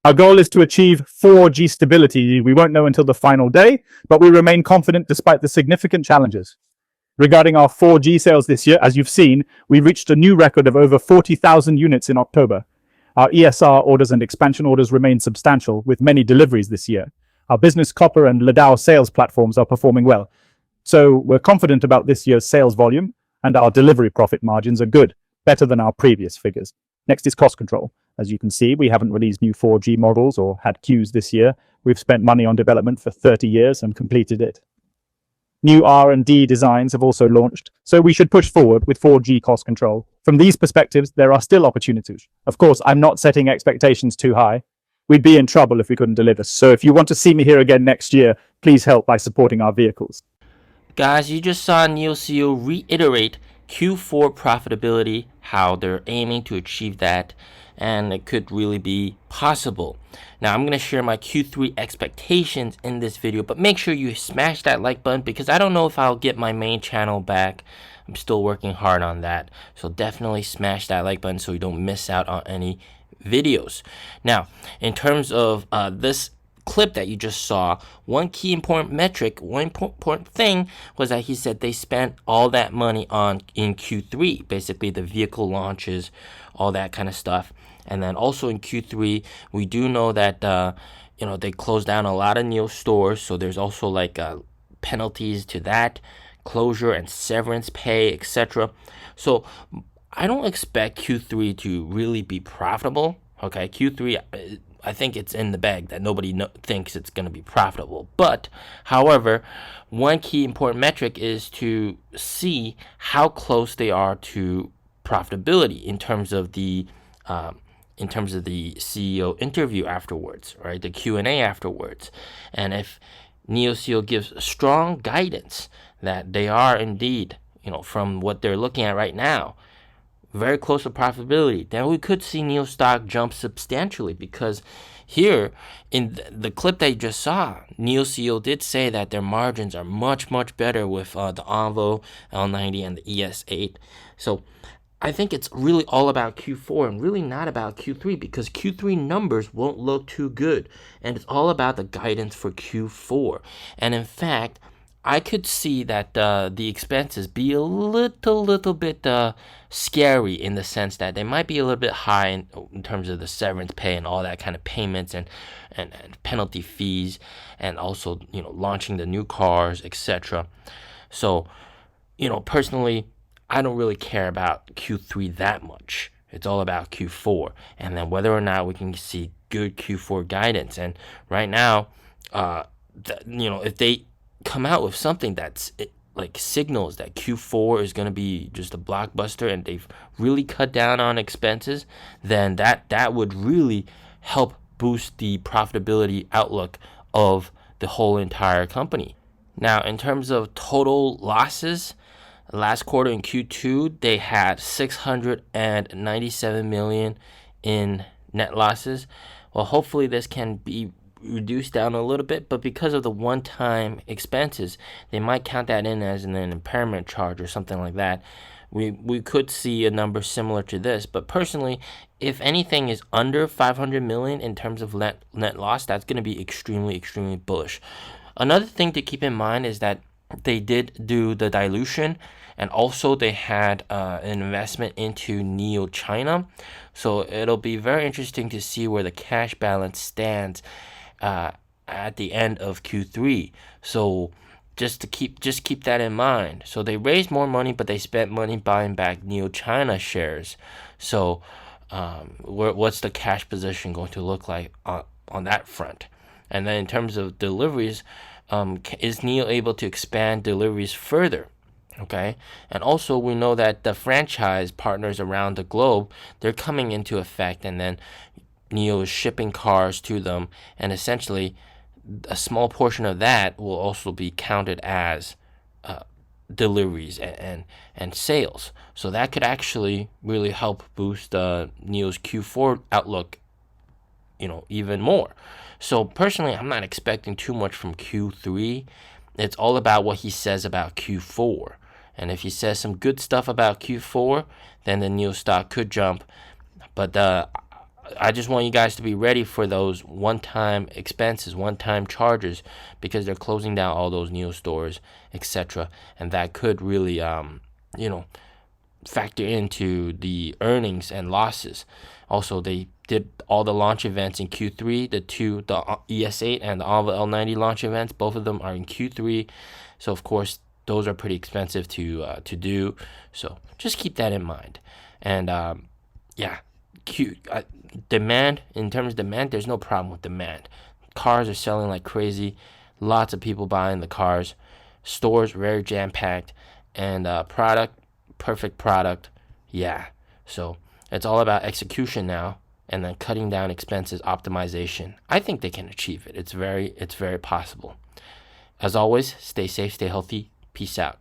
Our goal is to achieve 4G stability. We won't know until the final day, but we remain confident despite the significant challenges. Regarding our 4G sales this year, as you've seen, we reached a new record of over 40,000 units in October. Our ESR orders and expansion orders remain substantial, with many deliveries this year. Our business copper and Ladao sales platforms are performing well. So we're confident about this year's sales volume, and our delivery profit margins are good, better than our previous figures. Next is cost control. As you can see, we haven't released new 4G models or had queues this year. We've spent money on development for 30 years and completed it. New R&D designs have also launched, so we should push forward with 4G cost control. From these perspectives, there are still opportunities. Of course, I'm not setting expectations too high. We'd be in trouble if we couldn't deliver. So if you want to see me here again next year, please help by supporting our vehicles. Guys, you just saw NIO CEO reiterate Q4 profitability, how they're aiming to achieve that, and it could really be possible. Now, I'm going to share my Q3 expectations in this video, but make sure you smash that like button because I don't know if I'll get my main channel back. I'm still working hard on that. So definitely smash that like button so you don't miss out on any videos. Now, in terms of this clip that you just saw, one key important metric, one important thing was that he said they spent all that money on in Q3, basically the vehicle launches, all that kind of stuff. And then also in Q3, we do know that they closed down a lot of NIO stores, so there's also like penalties to that, closure and severance pay, etc. So I don't expect Q3 to really be profitable. Okay, Q3, I think it's in the bag that nobody thinks it's going to be profitable. But, however, one key important metric is to see how close they are to profitability in terms of the CEO interview afterwards, right? The Q&A afterwards. And if NIO CEO gives strong guidance that they are indeed, from what they're looking at right now, very close to profitability, then we could see NIO stock jump substantially, because here in the clip that you just saw, NIO CEO did say that their margins are much, much better with the Envo L90 and the ES8. So I think it's really all about Q4 and really not about Q3, because Q3 numbers won't look too good. And it's all about the guidance for Q4. And in fact, I could see that the expenses be a little bit scary, in the sense that they might be a little bit high in terms of the severance pay and all that kind of payments and penalty fees, and also launching the new cars, etc. So personally, I don't really care about Q3 that much. It's all about Q4, and then whether or not we can see good Q4 guidance. And right now, if they come out with something that's like signals that Q4 is going to be just a blockbuster and they've really cut down on expenses, then that would really help boost the profitability outlook of the whole entire company. Now, in terms of total losses, last quarter in Q2, they had 697 million in net losses. Well, hopefully this can be reduced down a little bit, but because of the one-time expenses, they might count that in as an impairment charge or something like that. We could see a number similar to this, but personally, if anything is under 500 million in terms of net loss, that's going to be extremely bullish. Another thing to keep in mind is that they did do the dilution, and also they had an investment into NIO China. So it'll be very interesting to see where the cash balance stands at the end of Q3. So just keep that in mind. So they raised more money, but they spent money buying back NIO China shares. So what's the cash position going to look like on that front? And then in terms of deliveries, is NIO able to expand deliveries further? Okay, and also we know that the franchise partners around the globe, they're coming into effect, and then NIO is shipping cars to them, and essentially a small portion of that will also be counted as deliveries and sales. So that could actually really help boost NIO's Q4 outlook, even more. So personally, I'm not expecting too much from Q3. It's all about what he says about Q4. And if he says some good stuff about Q4, then the NIO stock could jump. But I just want you guys to be ready for those one-time expenses, one-time charges, because they're closing down all those NIO stores, etc. And that could really, factor into the earnings and losses. Also, they did all the launch events in Q3, the ES8 and the Alva L90 launch events. Both of them are in Q3. So, of course, those are pretty expensive to do. So just keep that in mind. And demand, in terms of demand, there's no problem with demand. Cars are selling like crazy. Lots of people buying the cars. Stores very jam-packed. And perfect product. Yeah. So it's all about execution now, and then cutting down expenses, optimization. I think they can achieve it. It's very possible. As always, stay safe, stay healthy. Peace out.